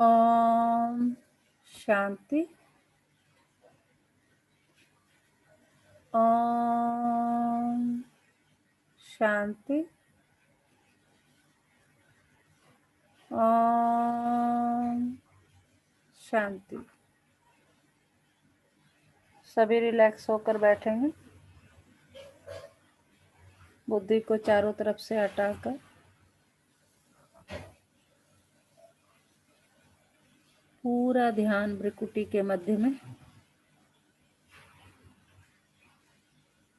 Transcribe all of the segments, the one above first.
ओम शांति। ओम शांति। ओम शांति। सभी रिलैक्स होकर बैठेंगे। बुद्धि को चारों तरफ से हटाकर पूरा ध्यान भ्रिकुटी के मध्य में।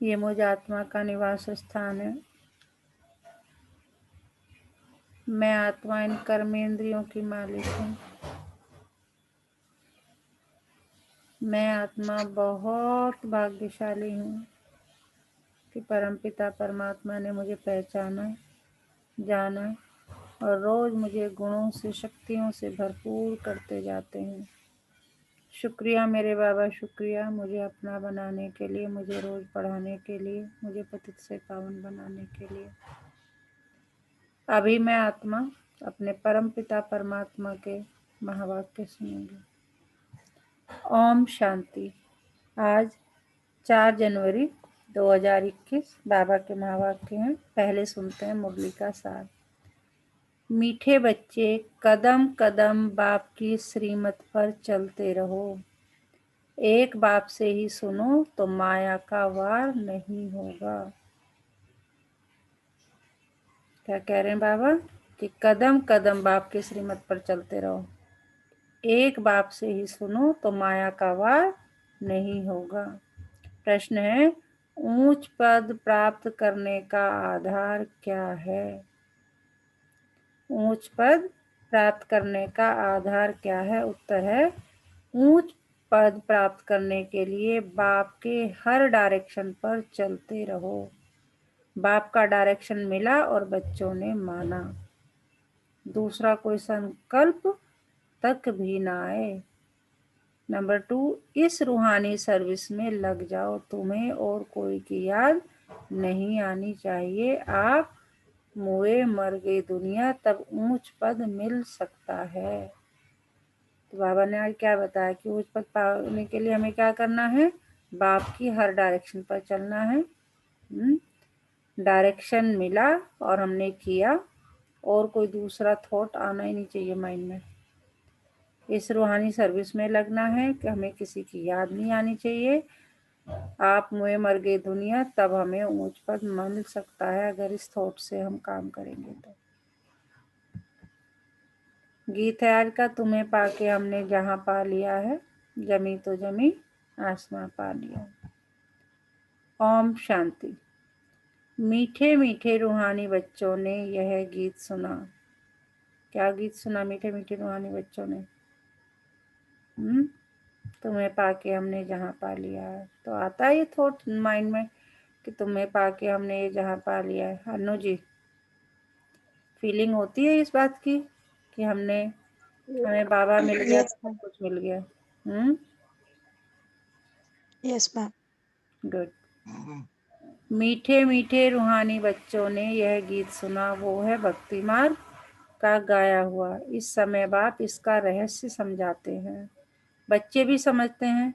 ये मुझ आत्मा का निवास स्थान है। मैं आत्मा इन कर्मेंद्रियों की मालिक हूँ। मैं आत्मा बहुत भाग्यशाली हूँ कि परमपिता परमात्मा ने मुझे पहचाना, जाना और रोज मुझे गुणों से, शक्तियों से भरपूर करते जाते हैं। शुक्रिया मेरे बाबा, शुक्रिया मुझे अपना बनाने के लिए, मुझे रोज पढ़ाने के लिए, मुझे पतित से पावन बनाने के लिए। अभी मैं आत्मा अपने परम पिता परमात्मा के महावाक्य सुनूंगी। ओम शांति। आज 4 जनवरी 2021 बाबा के महावाक्य हैं। पहले सुनते हैं मुरली का सार। मीठे बच्चे, कदम कदम बाप की श्रीमत पर चलते रहो। एक बाप से ही सुनो तो माया का वार नहीं होगा। क्या कह रहे हैं बाबा? कि कदम कदम बाप के श्रीमत पर चलते रहो। एक बाप से ही सुनो तो माया का वार नहीं होगा। प्रश्न है, ऊंच पद प्राप्त करने का आधार क्या है? ऊंच पद प्राप्त करने का आधार क्या है? उत्तर है, ऊंच पद प्राप्त करने के लिए बाप के हर डायरेक्शन पर चलते रहो। बाप का डायरेक्शन मिला और बच्चों ने माना। दूसरा कोई संकल्प तक भी ना आए। नंबर 2, इस रूहानी सर्विस में लग जाओ। तुम्हें और कोई की याद नहीं आनी चाहिए। आप मुए मर गई दुनिया, तब ऊंच पद मिल सकता है। तो बाबा ने आज क्या बताया कि ऊंच पद पाने के लिए हमें क्या करना है? बाप की हर डायरेक्शन पर चलना है। डायरेक्शन मिला और हमने किया, और कोई दूसरा थॉट आना ही नहीं चाहिए माइंड में। इस रूहानी सर्विस में लगना है कि हमें किसी की याद नहीं आनी चाहिए। आप मुए मर गई दुनिया, तब हमें ऊंच पद मिल सकता है अगर इस थॉट से हम काम करेंगे तो। गीत है आज का, तुम्हें पाके हमने जहां पा लिया है, जमी तो जमी आसमां पा लिया। ओम शांति। मीठे मीठे रूहानी बच्चों ने यह गीत सुना। क्या गीत सुना मीठे मीठे रूहानी बच्चों ने? तुम्हें पाके हमने जहां पा लिया है। तो आता है ये थॉट माइंड में कि तुम्हें पाके हमने ये जहां पा लिया है। अनु जी, फीलिंग होती है इस बात की कि हमें बाबा मिल गया, Yes, सब ma'am. कुछ मिल गया। Yes, ma'am. गुड। मीठे मीठे रूहानी बच्चों ने यह गीत सुना, वो है भक्ति मार्ग का गाया हुआ। इस समय बाप इसका रहस्य समझाते हैं। बच्चे भी समझते हैं।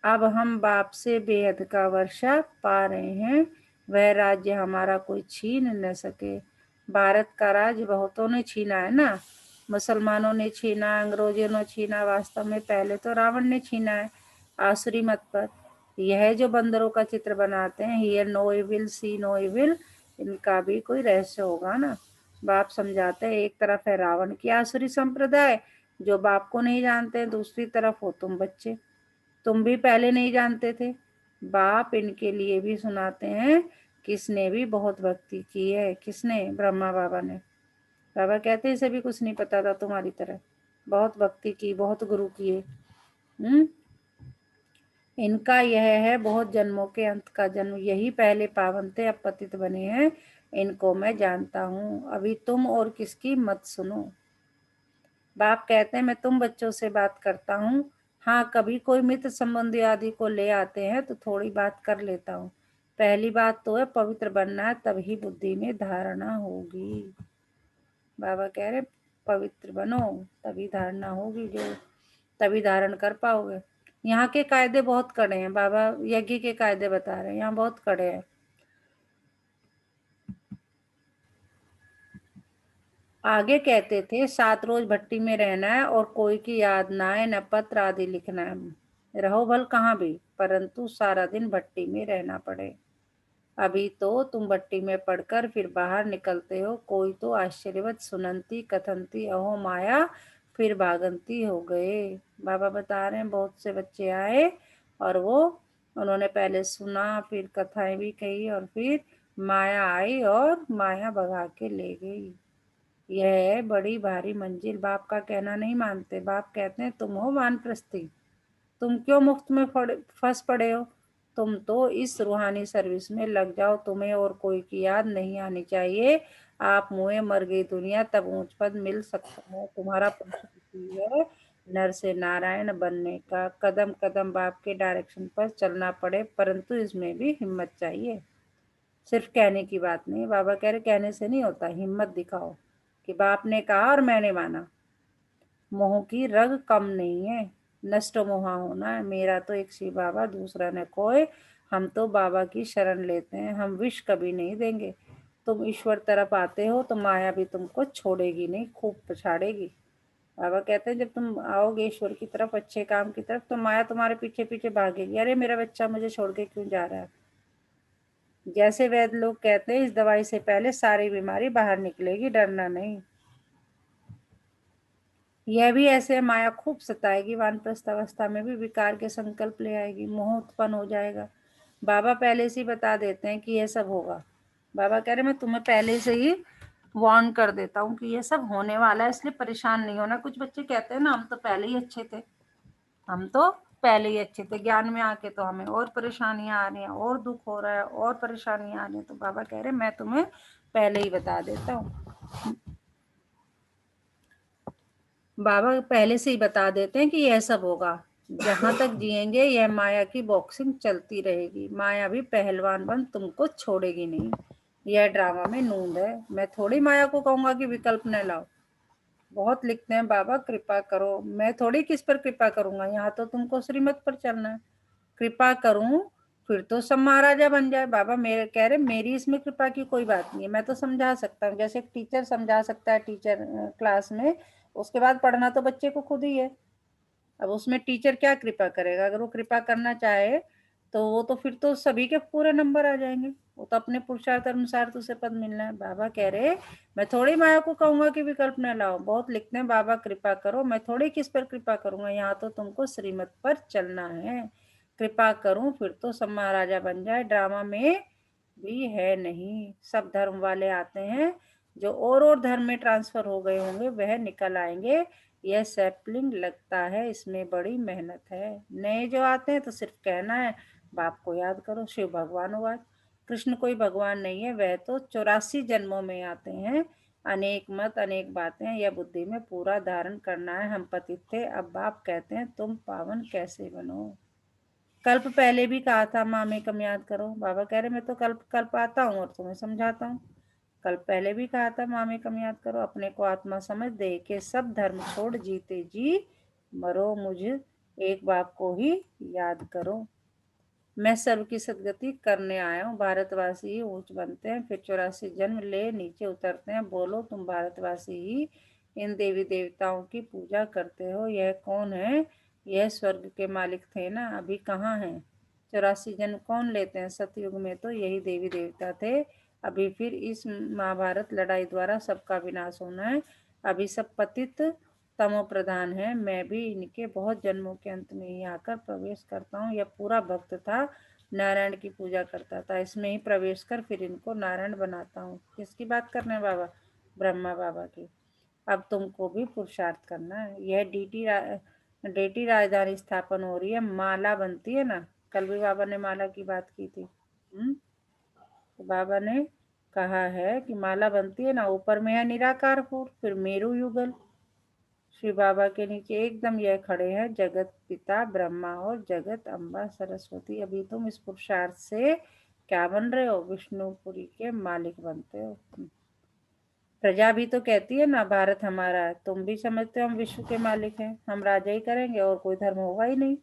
अब हम बाप से बेहद का वर्षा पा रहे हैं। वह राज्य हमारा कोई छीन न सके। भारत का राज्य बहुतों ने छीना है ना। मुसलमानों ने छीना, अंग्रेजों ने छीना, वास्तव में पहले तो रावण ने छीना है आसुरी मत पर। यह जो बंदरों का चित्र बनाते हैं, hear no evil, see no evil, इनका भी कोई रहस्य होगा ना। बाप समझाते हैं, एक तरफ है रावण की आसुरी संप्रदाय जो बाप को नहीं जानते, दूसरी तरफ हो तुम बच्चे। तुम भी पहले नहीं जानते थे। बाप इनके लिए भी सुनाते हैं, किसने भी बहुत भक्ति की है। किसने? ब्रह्मा बाबा ने। बाबा कहते हैं इसे भी कुछ नहीं पता था तुम्हारी तरह, बहुत भक्ति की, बहुत गुरु किए। इनका यह है बहुत जन्मों के अंत का जन्म, यही पहले पावन थे, अब पतित बने हैं। इनको मैं जानता हूँ। अभी तुम और किसकी मत सुनो। बाप कहते हैं मैं तुम बच्चों से बात करता हूँ। हाँ, कभी कोई मित्र संबंधी आदि को ले आते हैं तो थोड़ी बात कर लेता हूँ। पहली बात तो है पवित्र बनना है, तभी बुद्धि में धारणा होगी। बाबा कह रहे पवित्र बनो, तभी धारणा होगी, जो तभी धारण कर पाओगे। यहाँ के कायदे बहुत कड़े हैं, बाबा यज्ञ के कायदे बता रहे हैं, यहाँ बहुत कड़े हैं। आगे कहते थे 7 रोज भट्टी में रहना है और कोई की याद ना आए, न पत्र आदि लिखना है। रहो भल कहाँ भी, परंतु सारा दिन भट्टी में रहना पड़े। अभी तो तुम भट्टी में पड़कर फिर बाहर निकलते हो, कोई तो आश्चर्यवत सुनंती कथनती अहो माया, फिर भागंती हो गए। बाबा बता रहे हैं बहुत से बच्चे आए और वो उन्होंने पहले सुना, फिर कथाएं भी कही और फिर माया आई और माया भगा के ले गई। यह है बड़ी भारी मंजिल। बाप का कहना नहीं मानते। बाप कहते हैं तुम हो वानप्रस्थी, तुम क्यों मुफ्त में फंस पड़े हो? तुम तो इस रूहानी सर्विस में लग जाओ, तुम्हें और कोई की याद नहीं आनी चाहिए। आप मुए मर गई दुनिया, तब ऊंच पद मिल सकता है। तुम्हारा पुरुष है नर से नारायण बनने का। कदम कदम बाप के डायरेक्शन पर चलना पड़े, परंतु इसमें भी हिम्मत चाहिए। सिर्फ कहने की बात नहीं, बाबा कह रहे कहने से नहीं होता, हिम्मत दिखाओ कि बाप ने कहा और मैंने माना। मोह की रग कम नहीं है, नष्ट मोहा होना है। मेरा तो एक शिव बाबा, दूसरा न कोई। हम तो बाबा की शरण लेते हैं, हम विष कभी नहीं देंगे। तुम ईश्वर तरफ आते हो तो माया भी तुमको छोड़ेगी नहीं, खूब पछाड़ेगी। बाबा कहते हैं जब तुम आओगे ईश्वर की तरफ, अच्छे काम की तरफ, तो माया तुम्हारे पीछे पीछे भागेगी। अरे मेरा बच्चा मुझे छोड़ के क्यों जा रहा है? जैसे वैद्य लोग कहते हैं इस दवाई से पहले सारी बीमारी बाहर निकलेगी, डरना नहीं। यह भी ऐसे माया खूब सताएगी, वानप्रस्थ अवस्था में भी विकार के संकल्प ले आएगी, मोह उत्पन्न हो जाएगा। बाबा पहले से ही बता देते हैं कि यह सब होगा। बाबा कह रहे मैं तुम्हें पहले से ही वार्न कर देता हूँ कि ये सब होने वाला है, इसलिए परेशान नहीं होना। कुछ बच्चे कहते हैं ना हम तो पहले ही अच्छे थे, हम तो पहले ही अच्छे थे, ज्ञान में आके तो हमें और परेशानियां आ रही हैं, और दुख हो रहा है, और परेशानियां आ रही हैं। तो बाबा कह रहे मैं तुम्हें पहले ही बता देता हूँ। बाबा पहले से ही बता देते हैं कि यह सब होगा। जहां तक जिएंगे यह माया की बॉक्सिंग चलती रहेगी। माया भी पहलवान बन तुमको छोड़ेगी नहीं। यह ड्रामा में नूंद है। मैं थोड़ी माया को कहूंगा कि विकल्प न लाओ। बहुत लिखते हैं बाबा कृपा करो, मैं थोड़ी किस पर कृपा करूंगा, यहाँ तो तुमको श्रीमत पर चलना है। कृपा करूं फिर तो सब महाराजा बन जाए। बाबा मेरे कह रहे मेरी इसमें कृपा की कोई बात नहीं है, मैं तो समझा सकता हूँ, जैसे एक टीचर समझा सकता है टीचर क्लास में। उसके बाद पढ़ना तो बच्चे को खुद ही है। अब उसमें टीचर क्या कृपा करेगा? अगर वो कृपा करना चाहे तो वो तो फिर तो सभी के पूरे नंबर आ जाएंगे। वो तो अपने पुरुषार्थ अनुसार तो उसे पद मिलना है। बाबा कह रहे मैं थोड़ी माया को कहूंगा कि विकल्प न लाओ। बहुत लिखते हैं बाबा कृपा करो, मैं थोड़ी किस पर कृपा करूंगा, यहाँ तो तुमको श्रीमत पर चलना है। कृपा करूं फिर तो सब महाराजा बन जाए। ड्रामा में भी है नहीं। सब धर्म वाले आते हैं, जो और धर्म में ट्रांसफर हो गए होंगे वह निकल आएंगे। यह सैपलिंग लगता है, इसमें बड़ी मेहनत है। नए जो आते हैं तो सिर्फ कहना है बाप को याद करो, शिव भगवान हुआ। कृष्ण कोई भगवान नहीं है, वह तो 84 जन्मों में आते हैं। अनेक मत अनेक बातें, यह बुद्धि में पूरा धारण करना है। हम पतित थे, अब बाप कहते हैं तुम पावन कैसे बनो। कल्प पहले भी कहा था माँ में कम याद करो। बाबा कह रहे मैं तो कल्प कल्प आता हूँ और तुम्हें समझाता हूँ। कल्प पहले भी कहा था माँ में कम याद करो, अपने को आत्मा समझ दे के सब धर्म छोड़ जीते जी मरो, मुझ एक बाप को ही याद करो। मैं सर्व की सदगति करने आया हूँ। भारतवासी ही ऊंच बनते हैं, फिर 84 जन्म ले नीचे उतरते हैं। बोलो तुम भारतवासी ही इन देवी देवताओं की पूजा करते हो, यह कौन है? यह स्वर्ग के मालिक थे ना, अभी कहाँ हैं? 84 जन्म कौन लेते हैं? सतयुग में तो यही देवी देवता थे। अभी फिर इस महाभारत लड़ाई द्वारा सबका विनाश होना है। अभी सब पतित तमो प्रधान है। मैं भी इनके बहुत जन्मों के अंत में ही आकर प्रवेश करता हूँ। यह पूरा भक्त था, नारायण की पूजा करता था, इसमें ही प्रवेश कर फिर इनको नारायण बनाता हूँ। किसकी बात कर रहे हैं बाबा? ब्रह्मा बाबा की। अब तुमको भी पुरुषार्थ करना है। यह डीटी राजधानी स्थापन हो रही है, माला बनती है ना। कल भी बाबा ने माला की बात की थी। तो बाबा ने कहा है कि माला बनती है ना, ऊपर में है निराकार फूल, फिर मेरू युगल। शिव बाबा के नीचे एकदम यह खड़े हैं जगत पिता ब्रह्मा और जगत अम्बा सरस्वती। अभी तुम इस पुरुषार्थ से क्या बन रहे हो? विष्णुपुरी के मालिक बनते हो। प्रजा भी तो कहती है ना, भारत हमारा है। तुम भी समझते हो हम विश्व के मालिक हैं, हम राजा ही करेंगे और कोई धर्म होगा ही नहीं।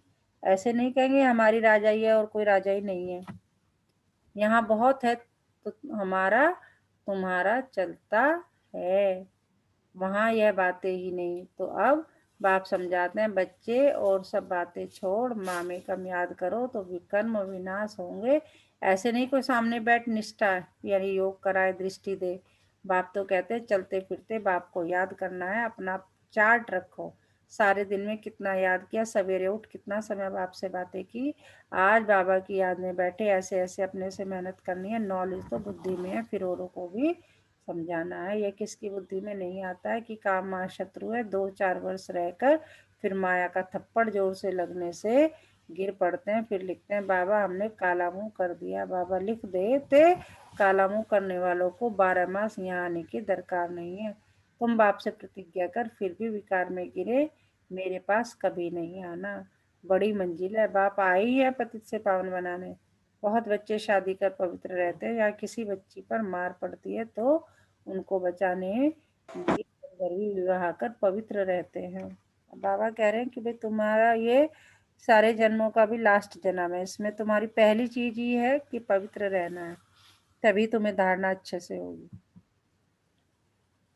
ऐसे नहीं कहेंगे हमारी राजा ही है और कोई राजा ही नहीं है। यहाँ बहुत है तो हमारा तुम्हारा चलता है, वहाँ यह बातें ही नहीं। तो अब बाप समझाते हैं, बच्चे और सब बातें छोड़ मामे कम याद करो तो विकर्म विनाश होंगे। ऐसे नहीं कोई सामने बैठ निष्ठा यानी योग कराए, दृष्टि दे। बाप तो कहते हैं चलते फिरते बाप को याद करना है, अपना चार्ट रखो, सारे दिन में कितना याद किया, सवेरे उठ कितना समय बाप से बातें की, आज बाबा की याद में बैठे, ऐसे ऐसे अपने से मेहनत करनी है। नॉलेज तो बुद्धि में है, फिर औरों को भी समझाना है। यह किसकी बुद्धि में नहीं आता है कि काम माँ शत्रु है, 2-4 वर्ष रहकर फिर माया का थप्पड़ जोर से लगने से गिर पड़ते हैं, फिर लिखते हैं बाबा हमने काला मुंह कर दिया। बाबा लिख देते काला मुंह करने वालों को 12 मास यहाँ आने की दरकार नहीं है। तुम बाप से प्रतिज्ञा कर फिर भी विकार में गिरे मेरे पास कभी नहीं आना। बड़ी मंजिल है, बाप आए ही है पतित से पावन बनाने। बहुत बच्चे शादी कर पवित्र रहते हैं, या किसी बच्ची पर मार पड़ती है तो उनको बचाने गरीब विवाह कर पवित्र रहते हैं। बाबा कह रहे हैं कि भाई तुम्हारा ये सारे जन्मों का भी लास्ट जन्म है, इसमें तुम्हारी पहली चीज ही है कि पवित्र रहना है, तभी तुम्हें धारणा अच्छे से होगी।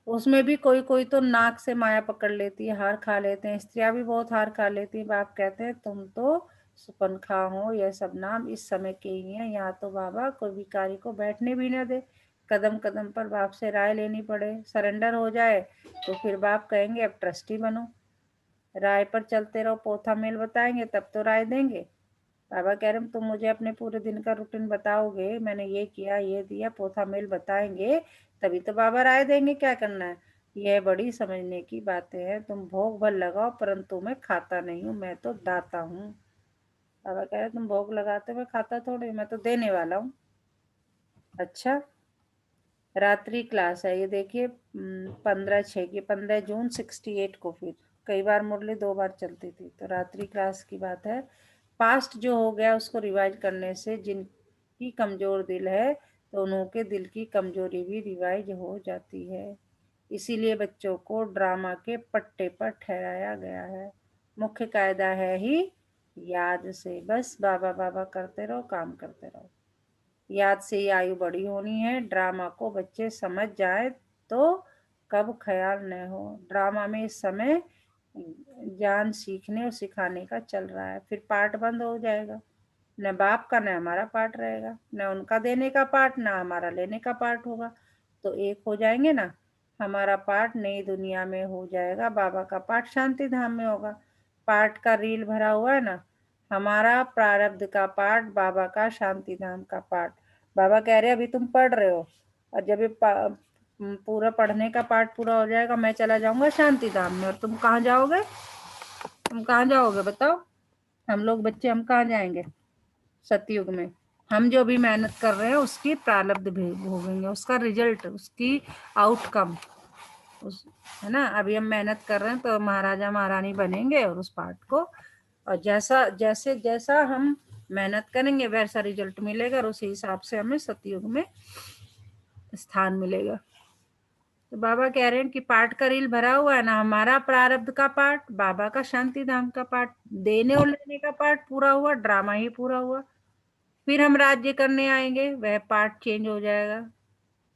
उसमें भी कोई कोई तो नाक से माया पकड़ लेती है, हार खा लेते हैं, स्त्रियां भी बहुत हार खा लेती हैं। बाप कहते हैं तुम तो सुपनखा हो, यह सब नाम इस समय के ही हैं। यहाँ तो बाबा कोई भिखारी को बैठने भी न दे, कदम कदम पर बाप से राय लेनी पड़े, सरेंडर हो जाए तो फिर बाप कहेंगे अब ट्रस्टी बनो। राय पर चलते रहो, पोथा मेल बताएंगे तब तो राय देंगे। बाबा कह रहे हैं तुम मुझे अपने पूरे दिन का रूटीन बताओगे, मैंने ये किया ये दिया, पोथा मेल बताएंगे तभी तो बाबा राय देंगे क्या करना है। यह बड़ी समझने की बातें हैं। तुम भोग भल लगाओ परंतु मैं खाता नहीं हूँ, मैं तो दाता हूँ। बाबा कह रहे तुम भोग लगाते हो, मैं खाता थोड़े, मैं तो देने वाला हूँ। अच्छा, रात्रि क्लास है ये देखिए, 15/6 की, 15 जून 68 को। फिर कई बार मुरली 2 बार चलती थी, तो रात्रि क्लास की बात है। पास्ट जो हो गया उसको रिवाइज करने से जिनकी कमजोर दिल है तो उन्हों के दिल की कमजोरी भी रिवाइज हो जाती है। इसीलिए बच्चों को ड्रामा के पट्टे पर ठहराया गया है। मुख्य कायदा है ही याद से, बस बाबा बाबा करते रहो, काम करते रहो। याद से ही आयु बड़ी होनी है। ड्रामा को बच्चे समझ जाए तो कब ख्याल न हो। ड्रामा में इस समय ज्ञान सीखने और सिखाने का चल रहा है, फिर पाठ बंद हो जाएगा। न बाप का न हमारा पाठ रहेगा, न उनका देने का पाठ न हमारा लेने का पाठ होगा, तो एक हो जाएंगे ना। हमारा पाठ नई दुनिया में हो जाएगा, बाबा का पाठ शांति धाम में होगा। पाठ का रील भरा हुआ है ना, हमारा प्रारब्ध का पाठ, बाबा का शांति धाम का पाठ। बाबा कह रहे अभी तुम पढ़ रहे हो, और जब ये पूरा पढ़ने का पाठ पूरा हो जाएगा मैं चला जाऊंगा शांति धाम में, और तुम कहाँ जाओगे? तुम कहाँ जाओगे बताओ? हम लोग बच्चे हम कहाँ जाएंगे सतयुग में? हम जो भी मेहनत कर रहे हैं उसकी प्रारब्ध भोगेंगे, उसका रिजल्ट, उसकी आउटकम उस, है ना। अभी हम मेहनत कर रहे हैं तो महाराजा महारानी बनेंगे, और उस पाठ को, और जैसा जैसे जैसा हम मेहनत करेंगे वैसा रिजल्ट मिलेगा, और उसी हिसाब से हमें सतयुग में स्थान मिलेगा। तो बाबा कह रहे हैं कि पाठ का रील भरा हुआ है ना, हमारा प्रारब्ध का पाठ, बाबा का शांति धाम का पाठ, देने और लेने का पाठ पूरा हुआ, ड्रामा ही पूरा हुआ। फिर हम राज्य करने आएंगे, वह पार्ट चेंज हो जाएगा,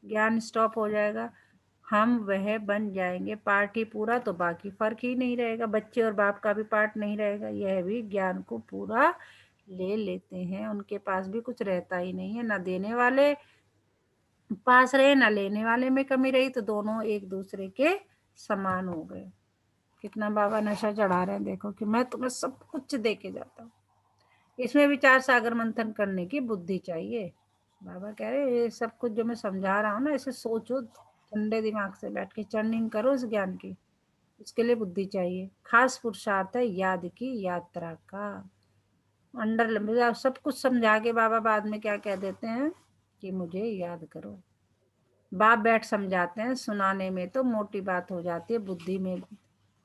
ज्ञान स्टॉप हो जाएगा, हम वह बन जाएंगे। पार्ट ही पूरा तो बाकी फर्क ही नहीं रहेगा, बच्चे और बाप का भी पार्ट नहीं रहेगा। यह भी ज्ञान को पूरा ले लेते हैं, उनके पास भी कुछ रहता ही नहीं है, ना देने वाले पास रहे ना लेने वाले में कमी रही, तो दोनों एक दूसरे के समान हो गए। कितना बाबा नशा चढ़ा रहे हैं देखो, कि मैं तुम्हें सब कुछ दे के जाता हूँ। इसमें विचार सागर मंथन करने की बुद्धि चाहिए। बाबा कह रहे ये सब कुछ जो मैं समझा रहा हूँ ना, इसे सोचो, ठंडे दिमाग से बैठ के चर्निंग करो इस ज्ञान की। इसके लिए बुद्धि चाहिए। खास पुरुषार्थ है याद की यात्रा का। अंडर सब कुछ समझा के बाबा बाद में क्या कह देते हैं कि मुझे याद करो। बाप बैठ समझाते हैं, सुनाने में तो मोटी बात हो जाती है, बुद्धि में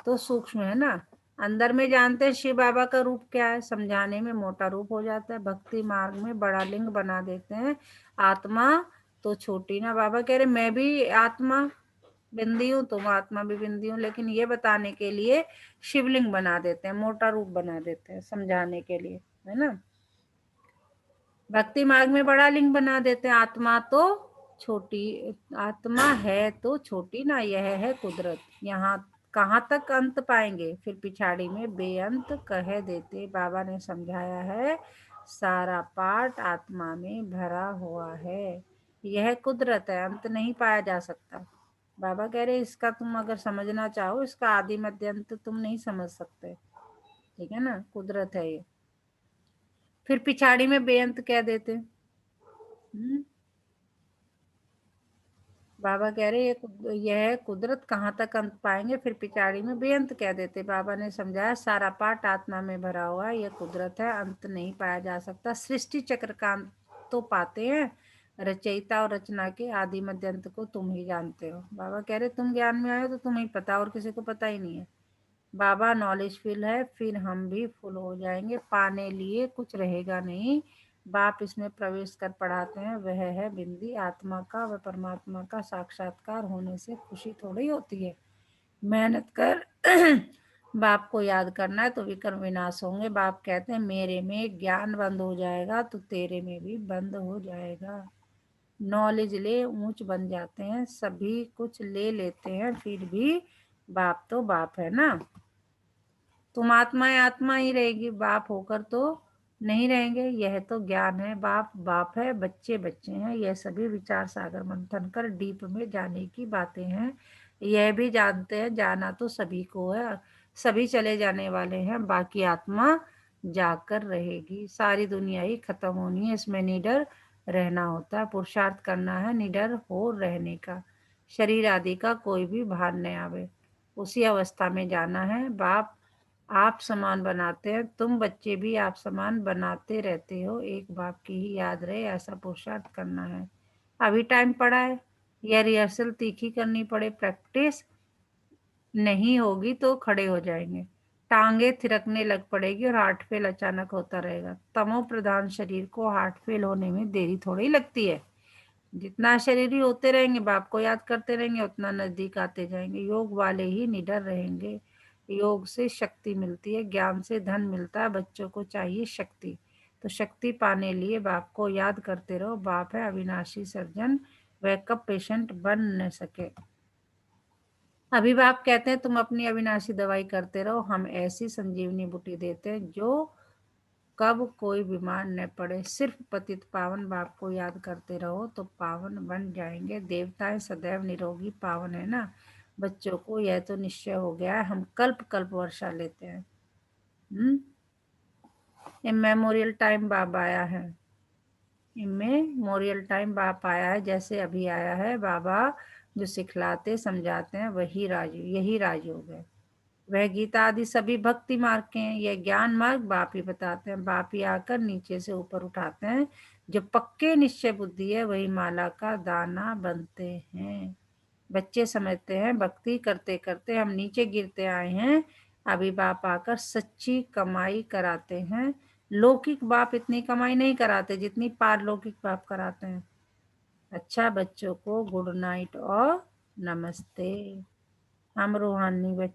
तो सूक्ष्म है ना। अंदर में जानते हैं शिव बाबा का रूप क्या है, समझाने में मोटा रूप हो जाता है। भक्ति मार्ग में बड़ा लिंग बना देते हैं। आत्मा तो छोटी ना, बाबा कह रहे मैं भी आत्मा, बिंदी हूँ, तुम आत्मा भी बिंदी हूँ, लेकिन ये बताने के लिए शिवलिंग बना देते हैं, मोटा रूप बना देते हैं समझाने के लिए, है ना। भक्ति मार्ग में बड़ा लिंग बना देते हैं, आत्मा तो छोटी, आत्मा है तो छोटी ना, यह है कुदरत, यहाँ कहाँ तक अंत पाएंगे, फिर पिछाड़ी में बेअंत कह देते। बाबा ने समझाया है सारा पाठ आत्मा में भरा हुआ है, यह कुदरत है, अंत नहीं पाया जा सकता। बाबा कह रहे इसका तुम अगर समझना चाहो, इसका आदि मध्य अंत तुम नहीं समझ सकते, ठीक है ना, कुदरत है ये। फिर पिछाड़ी में बेअंत कह देते। बाबा कह रहे यह कुदरत कहाँ तक अंत पाएंगे, फिर पिछाड़ी में बेअंत कह देते। बाबा ने समझाया सारा पाठ आत्मा में भरा हुआ है, यह कुदरत है, अंत नहीं पाया जा सकता। सृष्टि चक्र का अंत तो पाते हैं, रचयिता और रचना के आदि मध्य अंत को तुम ही जानते हो। बाबा कह रहे तुम ज्ञान में आए हो तो तुम्हें पता, और किसी को पता ही नहीं है। बाबा नॉलेज फुल है, फिर हम भी फुल हो जाएंगे, पाने लिए कुछ रहेगा नहीं। बाप इसमें प्रवेश कर पढ़ाते हैं, वह है बिंदी आत्मा का, वह परमात्मा का साक्षात्कार होने से खुशी थोड़ी होती है। मेहनत कर बाप को याद करना है तो विकर्म विनाश होंगे। बाप कहते हैं मेरे में ज्ञान बंद हो जाएगा तो तेरे में भी बंद हो जाएगा। नॉलेज ले ऊंच बन जाते हैं, सभी कुछ ले लेते हैं, फिर भी बाप तो बाप है ना। तुम आत्मा ही रहेगी, बाप होकर तो नहीं रहेंगे, यह तो ज्ञान है। बाप बाप है, बच्चे बच्चे हैं, यह सभी विचार सागर मंथन कर डीप में जाने की बातें हैं। यह भी जानते हैं जाना तो सभी को है, सभी चले जाने वाले हैं, बाकी आत्मा जाकर रहेगी। सारी दुनिया ही खत्म होनी है, इसमें निडर रहना होता है, पुरुषार्थ करना है निडर हो रहने का, शरीर आदि का कोई भी भान न आवे, उसी अवस्था में जाना है। बाप आप समान बनाते हैं, तुम बच्चे भी आप समान बनाते रहते हो, एक बाप की ही याद रहे ऐसा पुरुषार्थ करना है। अभी टाइम पड़ा है, यह रिहर्सल तीखी करनी पड़े, प्रैक्टिस नहीं होगी तो खड़े हो जाएंगे, टांगे थिरकने लग पड़ेगी और हार्ट फेल अचानक होता रहेगा। तमो प्रधान शरीर को हार्ट फेल होने में देरी थोड़ी लगती है, जितना शरीरी होते रहेंगे बाप को याद करते रहेंगे उतना नजदीक आते जाएंगे। योग वाले ही निडर रहेंगे, योग से शक्ति मिलती है, ज्ञान से धन मिलता है, बच्चों को चाहिए शक्ति, तो शक्ति पाने लिए बाप को याद करते रहो। बाप है अविनाशी सर्जन, वह कब पेशेंट बन न सके। अभी बाप कहते हैं तुम अपनी अविनाशी दवाई करते रहो, हम ऐसी संजीवनी बूटी देते हैं जो कब कोई बीमार न पड़े। सिर्फ पतित पावन बाप को याद करते रहो तो पावन बन जाएंगे। देवताएं सदैव निरोगी पावन है ना। बच्चों को यह तो निश्चय हो गया है, हम कल्प कल्प वर्षा लेते हैं। मेमोरियल टाइम बाप आया है, मेमोरियल टाइम बाप आया है, जैसे अभी आया है। बाबा जो सिखलाते समझाते हैं वही यही राजयोग है। वह गीता आदि सभी भक्ति मार्ग के हैं, यह ज्ञान मार्ग बाप ही बताते हैं। बाप ही आकर नीचे से ऊपर उठाते हैं, जो पक्के निश्चय बुद्धि है वही माला का दाना बनते हैं। बच्चे समझते हैं भक्ति करते करते हम नीचे गिरते आए हैं, अभी बाप आकर सच्ची कमाई कराते हैं। लौकिक बाप इतनी कमाई नहीं कराते जितनी पारलौकिक बाप कराते हैं। अच्छा बच्चों को गुड नाइट और नमस्ते। हम रूहानी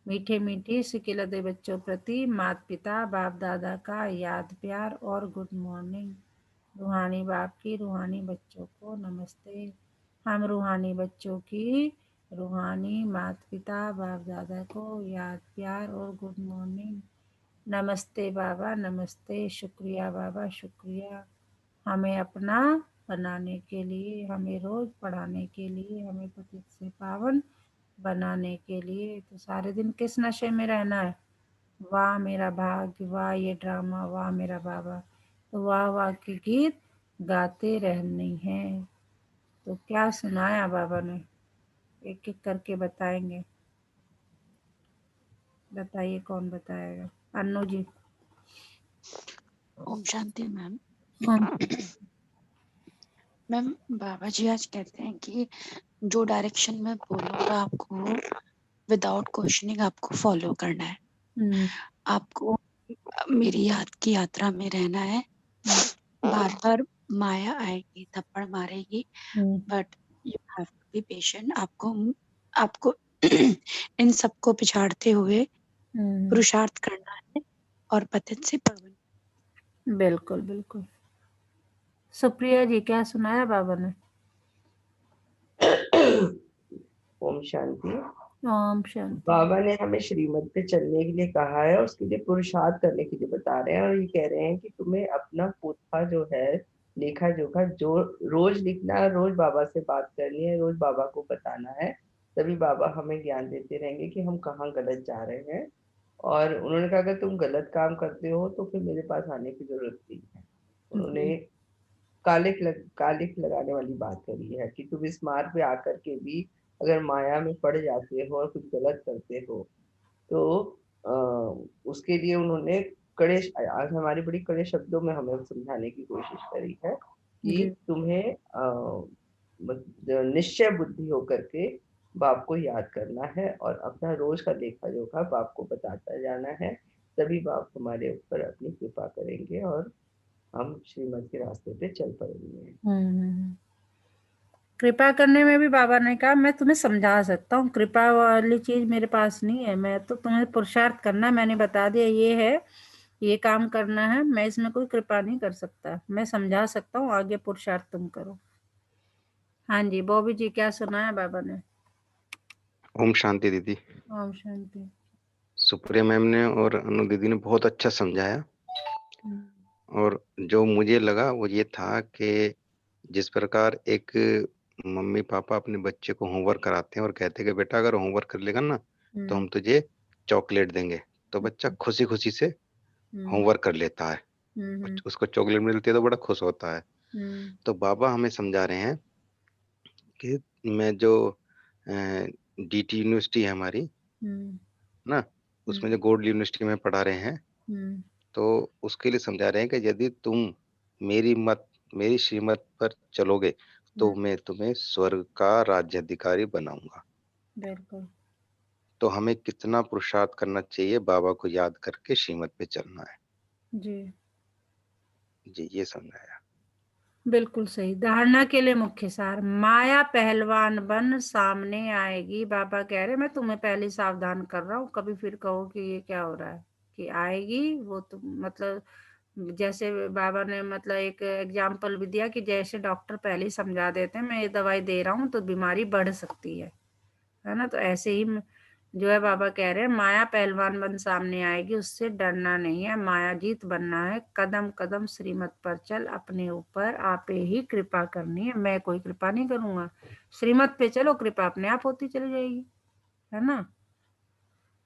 मीठे मीठे सिकिलते बच्चों प्रति माता पिता बाप दादा का याद प्यार और गुड मॉर्निंग। रूहानी बाप की रूहानी बच्चों को नमस्ते। हम रूहानी बच्चों की रूहानी माता पिता बाप दादा को याद प्यार और गुड मॉर्निंग। नमस्ते बाबा नमस्ते, शुक्रिया बाबा शुक्रिया, हमें अपना बनाने के लिए, हमें रोज पढ़ाने के लिए, हमें पतित से पावन बनाने के लिए। तो सारे दिन किस नशे में रहना है, वाह मेरा भाग्य, वाह ये ड्रामा, वाह मेरा बाबा, तो वाह वाह के गीत गाते रहने हैं। तो क्या सुनाया बाबा ने, एक एक करके बताएंगे। बताइए कौन बताएगा, अन्नू जी। ओम शांति मैम। हाँ। मैम बाबा जी आज कहते हैं कि जो डायरेक्शन में बोलूंगा आपको विदाउट क्वेश्चनिंग आपको फॉलो करना है। आपको मेरी याद की यात्रा में रहना है। बार बार माया आएगी, थप्पड़ मारेगी, but you have be patient, आपको इन सबको पिछाड़ते हुए पुरुषार्थ करना है और पतित से पावन। बिल्कुल बिल्कुल। सुप्रिया जी, क्या सुनाया बाबा ने? ओम शांति। ओम शांति। बाबा ने हमें श्रीमत पे चलने के लिए कहा है, उसके लिए पुरुषार्थ करने के लिए बता रहे हैं, और ये कह रहे हैं कि तुम्हें अपना पोथा जो है, लेखा जोखा जो रोज लिखना है, रोज बाबा से बात करनी है, रोज बाबा को बताना है, तभी बाबा हमें ज्ञान देते रहेंगे कि हम कहाँ गलत जा रहे हैं। और उन्होंने कहा अगर तुम गलत काम करते हो तो फिर मेरे पास आने की जरूरत नहीं है। उन्होंने कालिक लगाने वाली बात करी है कि तुम इस मार्ग पे आकर के भी अगर माया में पड़ जाते हो और कुछ गलत करते हो तो उसके लिए उन्होंने कड़े आज हमारी बड़ी कड़े शब्दों में हमें समझाने की कोशिश करी है कि तुम्हें निश्चय बुद्धि होकर के बाप को याद करना है और अपना रोज का लेखा जोखा बाप को बताता जाना है, तभी बाप हमारे ऊपर अपनी कृपा करेंगे और हम श्रीमत के रास्ते पे चल पड़ेंगे। कृपा करने में भी बाबा ने कहा मैं तुम्हें समझा सकता हूँ, कृपा वाली चीज मेरे पास नहीं है, मैं तो तुम्हें पुरुषार्थ करना, मैंने बता दिया ये है, ये काम करना है, मैं इसमें कोई कृपा नहीं कर सकता, मैं समझा सकता हूँ, आगे पुरुषार्थ तुम करो। हाँ जी बॉबी जी, क्या सुना है बाबा ने? ओम शांति दीदी। ओम शांति। सुप्रिया मैम ने और अनु दीदी ने बहुत अच्छा समझाया, और जो मुझे लगा वो ये था कि जिस प्रकार एक मम्मी पापा अपने बच्चे को होमवर्क कराते हैं और कहते हैं कि बेटा अगर होमवर्क कर लेगा ना तो हम तुझे चॉकलेट देंगे, तो बच्चा खुशी खुशी से होमवर्क कर लेता है, उसको चॉकलेट मिलती है तो बड़ा खुश होता है। तो बाबा हमें समझा रहे हैं कि मैं जो डीटी यूनिवर्सिटी है हमारी ना, उसमें जो गोल्ड यूनिवर्सिटी में पढ़ा रहे हैं, तो उसके लिए समझा रहे हैं कि यदि तुम मेरी श्रीमत पर चलोगे तो मैं तुम्हें स्वर्ग का राज्याधिकारी बनाऊंगा। बिल्कुल। तो हमें कितना पुरुषार्थ करना चाहिए, बाबा को याद करके श्रीमत पे चलना है। जी ये समझाया। बिल्कुल सही। धारणा के लिए मुख्य सार, माया पहलवान बन सामने आएगी। बाबा कह रहे मैं तुम्हें पहले सावधान कर रहा हूँ, कभी फिर कहो कि ये क्या हो रहा है, कि आएगी वो तो मतलब जैसे बाबा ने मतलब एक एग्जाम्पल भी दिया कि जैसे डॉक्टर पहले ही समझा देते हैं मैं ये दवाई दे रहा हूँ तो बीमारी बढ़ सकती है ना, तो ऐसे ही जो है बाबा कह रहे हैं माया पहलवान बन सामने आएगी, उससे डरना नहीं है, माया जीत बनना है, कदम कदम श्रीमत पर चल, अपने ऊपर आपे ही कृपा करनी है, मैं कोई कृपा नहीं करूंगा, श्रीमत पे चलो, कृपा अपने आप होती चली जाएगी, है ना।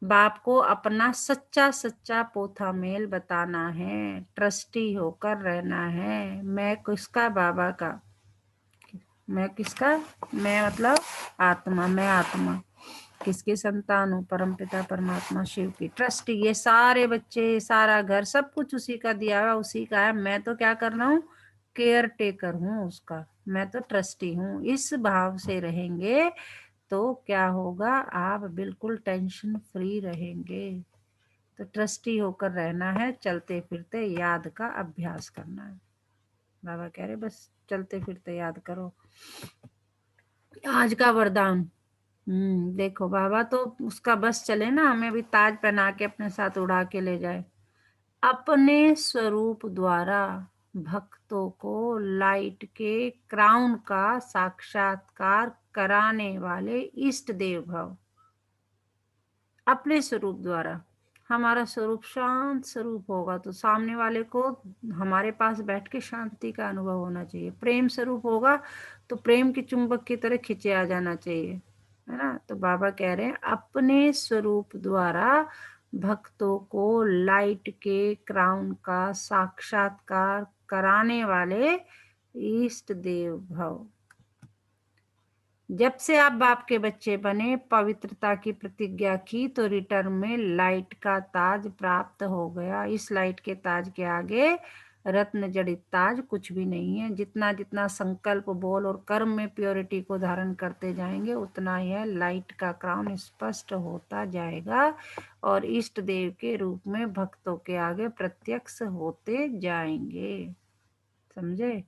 बाप को अपना सच्चा सच्चा पोथा मेल बताना है, ट्रस्टी होकर रहना है। मैं किसका? बाबा का। मैं किसका? मैं मतलब आत्मा, मैं आत्मा किसकी संतान हूँ? परमपिता परमात्मा शिव की। ट्रस्टी, ये सारे बच्चे, सारा घर, सब कुछ उसी का दिया हुआ, उसी का है, मैं तो क्या कर रहा हूँ? केयर टेकर हूँ उसका, मैं तो ट्रस्टी हूँ। इस भाव से रहेंगे तो क्या होगा? आप बिल्कुल टेंशन फ्री रहेंगे। तो ट्रस्टी होकर रहना है, चलते फिरते याद का अभ्यास करना है। बाबा कह रहे बस चलते फिरते याद करो। आज का वरदान, देखो बाबा तो उसका बस चले ना, हमें भी ताज पहना के अपने साथ उड़ा के ले जाए। अपने स्वरूप द्वारा भक्तों को लाइट के क्राउन का साक्षात्कार कराने वाले इष्ट देव भव। अपने स्वरूप द्वारा, हमारा स्वरूप शांत स्वरूप होगा तो सामने वाले को हमारे पास बैठ के शांति का अनुभव होना चाहिए। प्रेम स्वरूप होगा तो प्रेम की चुंबक की तरह खिंचे आ जाना चाहिए, है ना। तो बाबा कह रहे हैं अपने स्वरूप द्वारा भक्तों को लाइट के क्राउन का साक्षात्कार कराने वाले इष्ट देव भव। जब से आप बाप के बच्चे बने, पवित्रता की प्रतिज्ञा की, तो रिटर्न में लाइट का ताज प्राप्त हो गया। इस लाइट के ताज के आगे रत्न जड़ित ताज कुछ भी नहीं है। जितना जितना संकल्प, बोल और कर्म में प्योरिटी को धारण करते जाएंगे, उतना यह लाइट का क्राउन स्पष्ट होता जाएगा और इष्ट देव के रूप में भक्तों के आगे प्रत्यक्ष होते जाएंगे। समझे?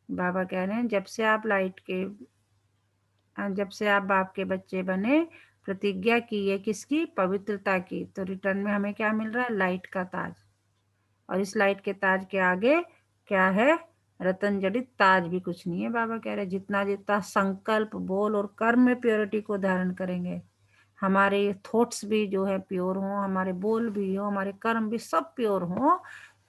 बाबा कह रहे हैं जब से आप लाइट के जब से आप बाप के बच्चे बने, प्रतिज्ञा की है किसकी? पवित्रता की। तो रिटर्न में हमें क्या मिल रहा है? लाइट का ताज। और इस लाइट के ताज के आगे क्या है? रतन जड़ित ताज भी कुछ नहीं है। बाबा कह रहे जितना जितना संकल्प, बोल और कर्म में प्योरिटी को धारण करेंगे, हमारे थॉट्स भी जो है प्योर हो, हमारे बोल भी हो, हमारे कर्म भी सब प्योर हो,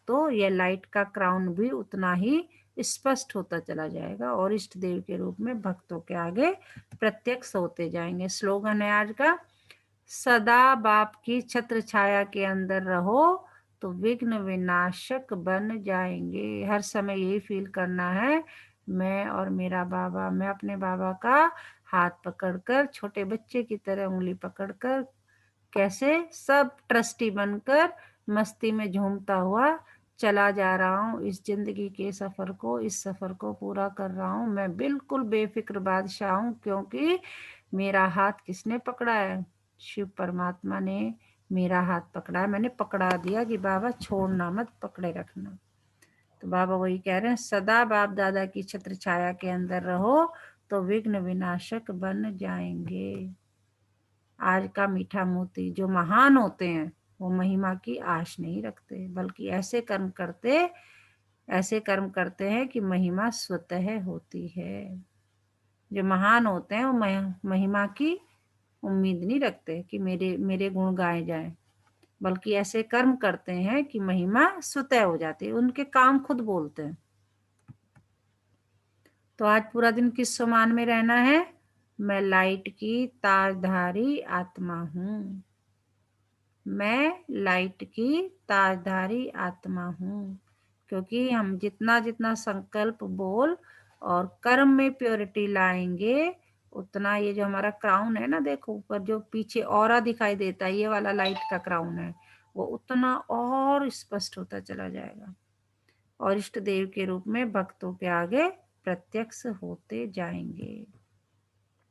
तो ये लाइट का क्राउन भी उतना ही स्पष्ट होता चला जाएगा और इष्ट देव के रूप में भक्तों के आगे प्रत्यक्ष होते जाएंगे। स्लोगन है आज का, सदा बाप की छत्र छाया के अंदर रहो तो विघ्न विनाशक बन जाएंगे। हर समय यही फील करना है, मैं और मेरा बाबा, मैं अपने बाबा का हाथ पकड़कर, छोटे बच्चे की तरह उंगली पकड़कर, कैसे सब ट्रस्टी बनकर मस्ती में झूमता हुआ चला जा रहा हूँ। इस जिंदगी के सफर को, इस सफर को पूरा कर रहा हूँ। मैं बिल्कुल बेफिक्र बादशाह हूँ, क्योंकि मेरा हाथ किसने पकड़ा है? शिव परमात्मा ने मेरा हाथ पकड़ा है। मैंने पकड़ा दिया कि बाबा छोड़ना मत, पकड़े रखना। तो बाबा वही कह रहे हैं, सदा बाप दादा की छत्र छाया के अंदर रहो तो विघ्न विनाशक बन जाएंगे। आज का मीठा मोती, जो महान होते हैं वो महिमा की आश नहीं रखते, बल्कि ऐसे कर्म करते हैं कि महिमा स्वतः होती है। जो महान होते हैं वो महिमा की उम्मीद नहीं रखते कि मेरे गुण गाए जाएं, बल्कि ऐसे कर्म करते हैं कि महिमा स्वतः हो जाती है, उनके काम खुद बोलते हैं। तो आज पूरा दिन किस समान में रहना है? मैं लाइट की ताजधारी आत्मा हूँ। मैं लाइट की ताजधारी आत्मा हूँ, क्योंकि हम जितना जितना संकल्प, बोल और कर्म में प्योरिटी लाएंगे, उतना ये जो हमारा क्राउन है ना, देखो ऊपर जो पीछे ऑरा दिखाई देता है, ये वाला लाइट का क्राउन है, वो उतना और स्पष्ट होता चला जाएगा और इष्ट देव के रूप में भक्तों के आगे प्रत्यक्ष होते जाएंगे।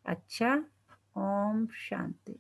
अच्छा, ओम शांति।